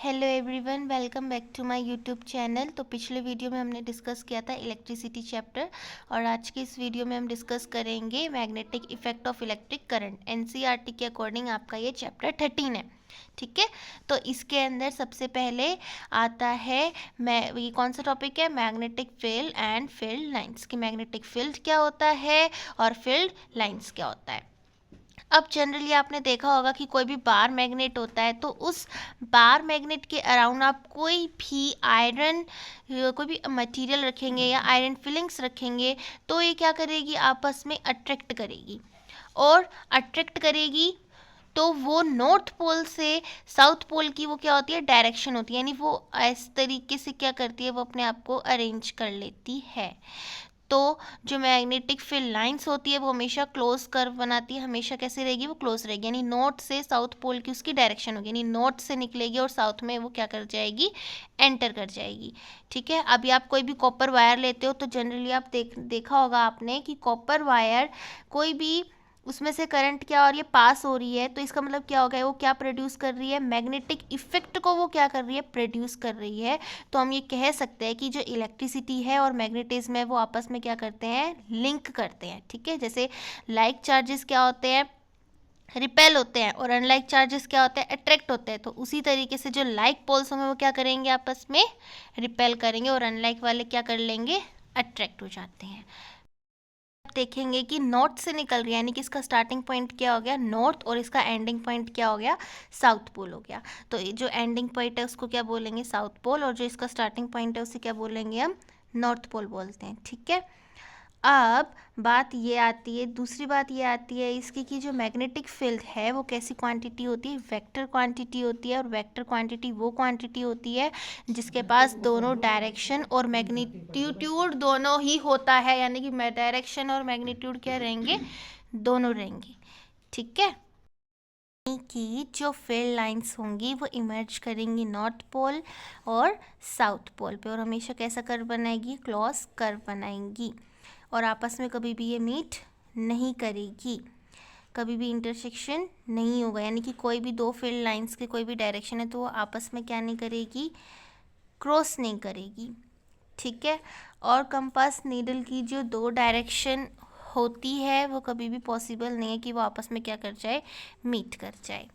Hello everyone, welcome back to my YouTube channel. तो पिछले video में हमने डिस्कस किया था इलेक्ट्रिसिटी चैप्टर, और आज की इस वीडियो में हम डिस्कस करेंगे magnetic effect of electric current. NCERT के अकॉर्डिंग आपका ये चैप्टर 13 है। ठीक है, तो इसके अंदर सबसे पहले आता है ये कौन सा टॉपिक है, magnetic field and field lines. कि मैग्नेटिक फील्ड क्या होता है और फील्ड लाइंस क्या होता है। अब जनरली आपने देखा होगा कि कोई भी बार मैग्नेट होता है तो उस बार मैग्नेट के अराउंड आप कोई भी आयरन कोई भी मटेरियल रखेंगे या आयरन फिलिंग्स रखेंगे तो ये क्या करेगी, आपस में अट्रैक्ट करेगी। और अट्रैक्ट करेगी तो वो नॉर्थ पोल से साउथ पोल की वो क्या होती है, डायरेक्शन होती है। यानी वो इस तरीके से क्या करती है, वो अपने आप को अरेंज कर लेती है। तो जो मैग्नेटिक फील्ड लाइंस होती है वो हमेशा क्लोज कर्व बनाती है। हमेशा कैसे रहेगी, वो क्लोज रहेगी। यानी नॉर्थ से साउथ पोल की उसकी डायरेक्शन होगी, यानी नॉर्थ से निकलेगी और साउथ में वो क्या कर जाएगी, एंटर कर जाएगी। ठीक है, अभी आप कोई भी कॉपर वायर लेते हो तो जनरली आप देखा होगा आपने कि कॉपर वायर कोई भी उसमें से करंट क्या हो रही है, पास हो रही है, तो इसका मतलब क्या हो गया, वो क्या प्रोड्यूस कर रही है, मैग्नेटिक इफेक्ट को वो क्या कर रही है, प्रोड्यूस कर रही है। तो हम ये कह सकते हैं कि जो इलेक्ट्रिसिटी है और मैग्नेटिज्म है वो आपस में क्या करते हैं, लिंक करते हैं। ठीक है, जैसे लाइक चार्जेस क्या होते हैं, रिपेल होते हैं, और अनलाइक चार्जेस क्या होते हैं, अट्रैक्ट होते हैं। तो उसी तरीके से जो लाइक पोल्स होंगे वो क्या करेंगे, आपस में रिपेल करेंगे, और अनलाइक वाले क्या कर लेंगे, अट्रैक्ट हो जाते हैं। देखेंगे कि नॉर्थ से निकल रही है, यानी कि इसका स्टार्टिंग पॉइंट क्या हो गया, नॉर्थ, और इसका एंडिंग पॉइंट क्या हो गया, साउथ पोल हो गया। तो ये जो एंडिंग पॉइंट है उसको क्या बोलेंगे, साउथ पोल, और जो इसका स्टार्टिंग पॉइंट है उसे क्या बोलेंगे, हम नॉर्थ पोल बोलते हैं। ठीक है, अब बात ये आती है, दूसरी बात ये आती है इसकी कि जो मैग्नेटिक फील्ड है वो कैसी क्वांटिटी होती है, वेक्टर क्वांटिटी होती है। और वेक्टर क्वांटिटी वो क्वांटिटी होती है जिसके पास दोनों डायरेक्शन और मैग्नीट्यूड दोनों ही होता है। यानी कि डायरेक्शन और मैग्नीट्यूड क्या रहेंगे, दोनों रहेंगे। ठीक है, कि जो फील्ड लाइंस होंगी वो इमर्ज करेंगी नॉर्थ पोल और साउथ पोल पे, और हमेशा कैसा कर्व बनाएगी, क्लॉज कर्व बनाएंगी, और आपस में कभी भी ये मीट नहीं करेगी, कभी भी इंटरसेक्शन नहीं होगा। यानी कि कोई भी दो फील्ड लाइंस के कोई भी डायरेक्शन है तो वो आपस में क्या नहीं करेगी, क्रॉस नहीं करेगी। ठीक है, और कंपास नीडल की जो दो डायरेक्शन होती है वो कभी भी पॉसिबल नहीं है कि वो आपस में क्या कर जाए, मीट कर जाए।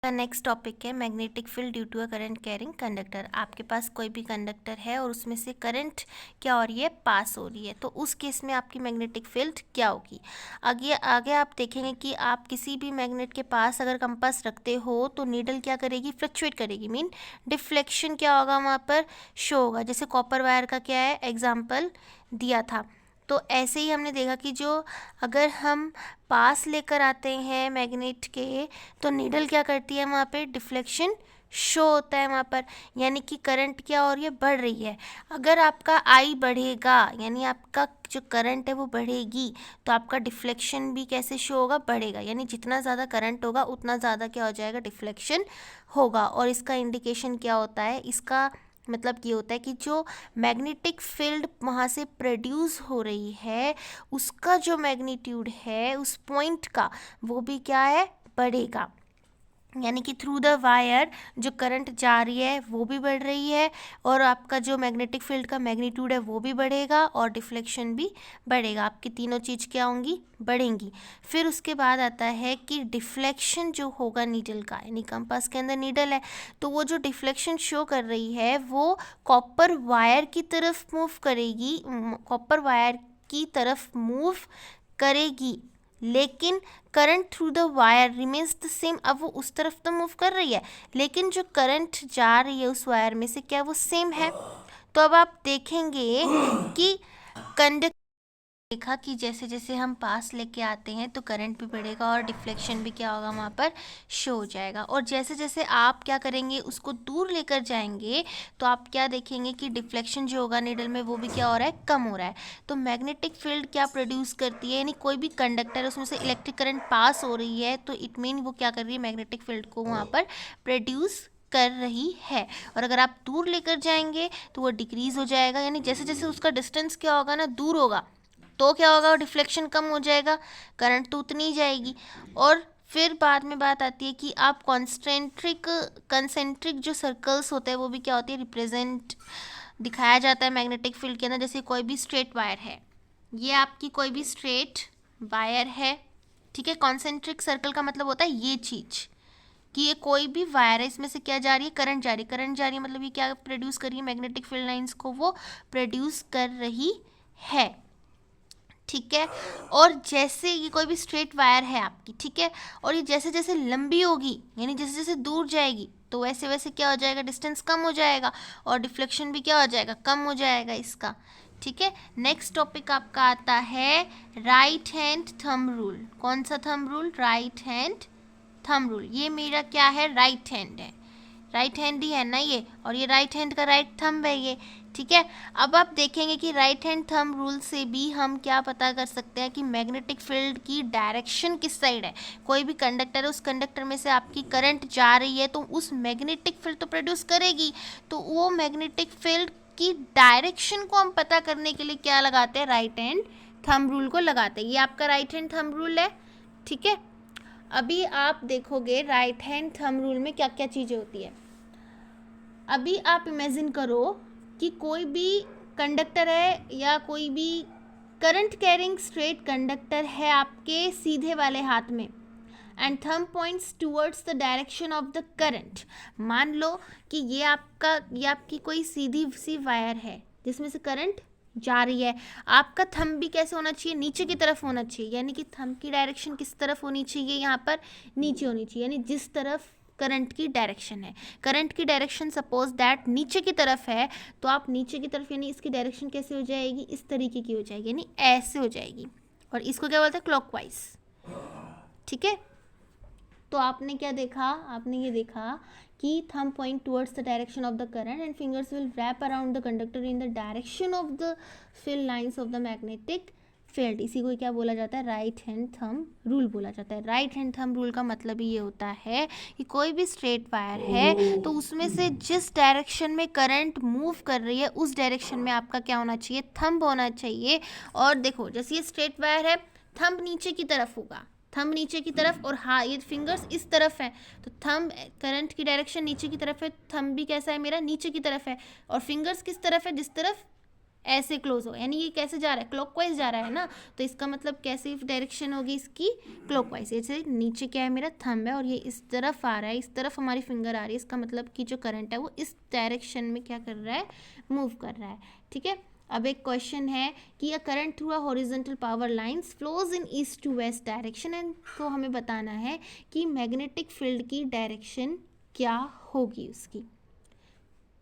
नेक्स्ट टॉपिक है magnetic field due to a current carrying conductor. आपके पास कोई भी कंडक्टर है और उसमें से करंट क्या हो रही है, पास हो रही है, तो उस केस में आपकी मैग्नेटिक फील्ड क्या होगी। आगे आगे आप देखेंगे कि आप किसी भी मैग्नेट के पास अगर कंपास रखते हो तो नीडल क्या करेगी, फ्लक्चुएट करेगी, मीन डिफ्लेक्शन क्या होगा वहाँ पर शो होगा। जैसे कॉपर वायर का क्या है एग्जाम्पल दिया था, तो ऐसे ही हमने देखा कि जो अगर हम पास लेकर आते हैं मैग्नेट के तो नीडल क्या करती है, वहाँ पे डिफ्लेक्शन शो होता है वहाँ पर। यानी कि करंट क्या हो रही है, बढ़ रही है। अगर आपका आई बढ़ेगा यानी आपका जो करंट है वो बढ़ेगी, तो आपका डिफ्लेक्शन भी कैसे शो होगा, बढ़ेगा। यानी जितना ज़्यादा करंट होगा उतना ज़्यादा क्या हो जाएगा, डिफ्लेक्शन होगा। और इसका इंडिकेशन क्या होता है, इसका मतलब ये होता है कि जो मैग्नेटिक फील्ड वहाँ से प्रोड्यूस हो रही है उसका जो मैग्नीट्यूड है उस पॉइंट का वो भी क्या है, बढ़ेगा। यानी कि थ्रू द वायर जो करंट जा रही है वो भी बढ़ रही है, और आपका जो मैग्नेटिक फील्ड का मैग्नीट्यूड है वो भी बढ़ेगा, और डिफ्लेक्शन भी बढ़ेगा। आपकी तीनों चीज़ क्या होंगी, बढ़ेंगी। फिर उसके बाद आता है कि डिफ्लेक्शन जो होगा नीडल का, यानी कंपास के अंदर नीडल है तो वो जो डिफ्लेक्शन शो कर रही है वो कॉपर वायर की तरफ मूव करेगी, कॉपर वायर की तरफ मूव करेगी, लेकिन current through the wire remains the same. अब वो उस तरफ तो मूव कर रही है लेकिन जो करंट जा रही है उस वायर में से क्या वो सेम है। तो अब आप देखेंगे कि कंडक्टर देखा कि जैसे जैसे हम पास लेके आते हैं तो करंट भी बढ़ेगा और डिफ्लेक्शन भी क्या होगा, वहाँ पर शो हो जाएगा। और जैसे जैसे आप क्या करेंगे, उसको दूर लेकर जाएंगे तो आप क्या देखेंगे कि डिफ्लेक्शन जो होगा नीडल में वो भी क्या हो रहा है, कम हो रहा है। तो मैग्नेटिक फील्ड क्या प्रोड्यूस करती है, यानी कोई भी कंडक्टर है उसमें से इलेक्ट्रिक करंट पास हो रही है तो इट मीन वो क्या कर रही है, मैग्नेटिक फील्ड को वहाँ पर प्रोड्यूस कर रही है। और अगर आप दूर लेकर जाएंगे तो वो डिक्रीज हो जाएगा। यानी जैसे जैसे उसका डिस्टेंस क्या होगा ना, दूर होगा, तो क्या होगा, डिफ्लेक्शन कम हो जाएगा, करंट तो उतनी ही जाएगी। और फिर बाद में बात आती है कि आप कंसेंट्रिक जो सर्कल्स होते हैं वो भी क्या होती है, रिप्रेजेंट दिखाया जाता है मैग्नेटिक फील्ड के अंदर। जैसे कोई भी स्ट्रेट वायर है, ये आपकी कोई भी स्ट्रेट वायर है, ठीक है। कॉन्सेंट्रिक सर्कल का मतलब होता है ये चीज़ कि ये कोई भी वायर है, इसमें से क्या जा रही है, करंट जा रही है। करंट जा रही है मतलब ये क्या प्रोड्यूस कर रही है, मैग्नेटिक फील्ड लाइंस को वो प्रोड्यूस कर रही है, ठीक है। और जैसे ये कोई भी स्ट्रेट वायर है आपकी, ठीक है, और ये जैसे जैसे लंबी होगी यानी जैसे जैसे दूर जाएगी तो वैसे वैसे क्या हो जाएगा, डिस्टेंस कम हो जाएगा और डिफ्लेक्शन भी क्या हो जाएगा, कम हो जाएगा इसका, ठीक है। नेक्स्ट टॉपिक आपका आता है राइट हैंड थंब रूल। कौन सा thumb rule, right hand thumb rule. ये मेरा क्या है, राइट हैंड है, राइट हैंड ही है ना ये, और ये राइट हैंड का राइट थंब है ये, ठीक है। अब आप देखेंगे कि राइट हैंड थंब रूल से भी हम क्या पता कर सकते हैं कि मैग्नेटिक फील्ड की डायरेक्शन किस साइड है। कोई भी कंडक्टर है, उस कंडक्टर में से आपकी करंट जा रही है तो उस मैग्नेटिक फील्ड तो प्रोड्यूस करेगी, तो वो मैग्नेटिक फील्ड की डायरेक्शन को हम पता करने के लिए क्या लगाते हैं, राइट हैंड थंब रूल को लगाते हैं। ये आपका राइट हैंड थंब रूल है, ठीक है। अभी आप देखोगे राइट हैंड थंब रूल में क्या क्या चीज़ें होती है। अभी आप इमेजिन करो कि कोई भी कंडक्टर है या कोई भी करंट कैरिंग स्ट्रेट कंडक्टर है आपके सीधे वाले हाथ में, and thumb points towards the direction of the current. मान लो कि ये आपकी कोई सीधी सी वायर है जिसमें से करंट जा रही है। आपका थंब भी कैसे होना चाहिए, नीचे की तरफ होना चाहिए, यानी कि थंब की डायरेक्शन किस तरफ होनी चाहिए, यहाँ पर नीचे होनी चाहिए, यानी जिस तरफ करंट की डायरेक्शन है। करंट की डायरेक्शन सपोज दैट नीचे की तरफ है, तो आप नीचे की तरफ यानी इसकी डायरेक्शन कैसे हो जाएगी, इस तरीके की हो जाएगी, यानी ऐसे हो जाएगी, और इसको क्या बोलते हैं, क्लॉकवाइज, ठीक है। तो आपने क्या देखा, आपने ये देखा कि thumb point towards the direction of the current and fingers will wrap around the conductor in the direction of the field lines of the magnetic field. इसी को क्या बोला जाता है, राइट हैंड थंब रूल बोला जाता है। राइट हैंड थंब रूल का मतलब ये होता है कि कोई भी स्ट्रेट वायर है तो उसमें से जिस डायरेक्शन में करंट मूव कर रही है उस डायरेक्शन में आपका क्या होना चाहिए, थंब होना चाहिए। और देखो जैसे ये स्ट्रेट वायर है, थंब नीचे की तरफ होगा, थंब नीचे की तरफ, और हाँ ये फिंगर्स इस तरफ है, तो थंब करंट की डायरेक्शन नीचे की तरफ है, थंब भी कैसा है मेरा, नीचे की तरफ है, और फिंगर्स किस तरफ है, जिस तरफ ऐसे क्लोज हो, यानी ये कैसे जा रहा है, क्लॉकवाइज जा रहा है ना, तो इसका मतलब कैसी डायरेक्शन होगी इसकी, क्लॉकवाइज। जैसे नीचे क्या है मेरा थंब है और ये इस तरफ आ रहा है, इस तरफ हमारी फिंगर आ रही है, इसका मतलब कि जो करंट है वो इस डायरेक्शन में क्या कर रहा है, मूव कर रहा है, ठीक है। अब एक क्वेश्चन है कि a current through a horizontal power lines flows in east to west direction, and तो हमें बताना है कि मैग्नेटिक फील्ड की डायरेक्शन क्या होगी उसकी,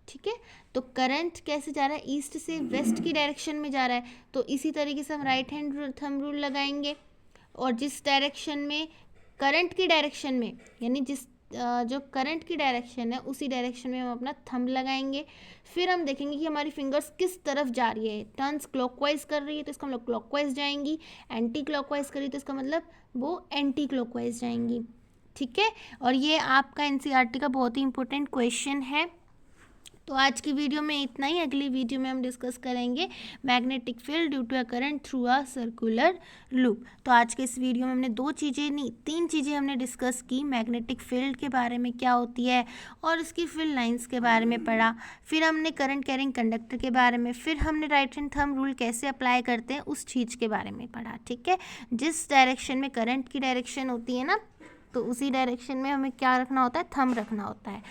ठीक है। तो करंट कैसे जा रहा है, ईस्ट से वेस्ट की डायरेक्शन में जा रहा है, तो इसी तरीके से हम राइट हैंड थंब रूल लगाएंगे, और जिस डायरेक्शन में करंट की डायरेक्शन में, यानी जिस जो करंट की डायरेक्शन है उसी डायरेक्शन में हम अपना थंब लगाएंगे। फिर हम देखेंगे कि हमारी फिंगर्स किस तरफ जा रही है, टर्न्स क्लॉकवाइज कर रही है तो इसका मतलब क्लॉकवाइज जाएंगी, एंटी क्लॉकवाइज कर रही है तो इसका मतलब वो एंटी क्लॉकवाइज जाएंगी, ठीक है। और ये आपका एनसीईआरटी का बहुत ही इंपॉर्टेंट क्वेश्चन है। तो आज की वीडियो में इतना ही। अगली वीडियो में हम डिस्कस करेंगे magnetic field due to a current through a circular loop. तो आज के इस वीडियो में हमने 3 चीज़ें हमने डिस्कस की। मैग्नेटिक फील्ड के बारे में क्या होती है और इसकी फील्ड लाइंस के बारे में पढ़ा, फिर हमने करंट कैरिंग कंडक्टर के बारे में, फिर हमने राइट हैंड थंब रूल कैसे अप्लाई करते हैं उस चीज़ के बारे में पढ़ा, ठीक है। जिस डायरेक्शन में करंट की डायरेक्शन होती है ना, तो उसी डायरेक्शन में हमें क्या रखना होता है, थंब रखना होता है,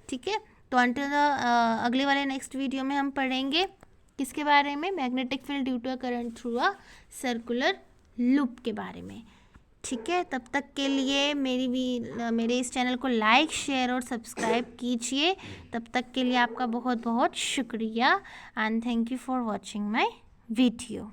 ठीक है। तो अंटिल अगले वाले नेक्स्ट वीडियो में हम पढ़ेंगे किसके बारे में, magnetic field due to a current through a circular loop के बारे में, ठीक है। तब तक के लिए मेरे इस चैनल को लाइक, शेयर और सब्सक्राइब कीजिए। तब तक के लिए आपका बहुत बहुत शुक्रिया, and thank you for watching my video.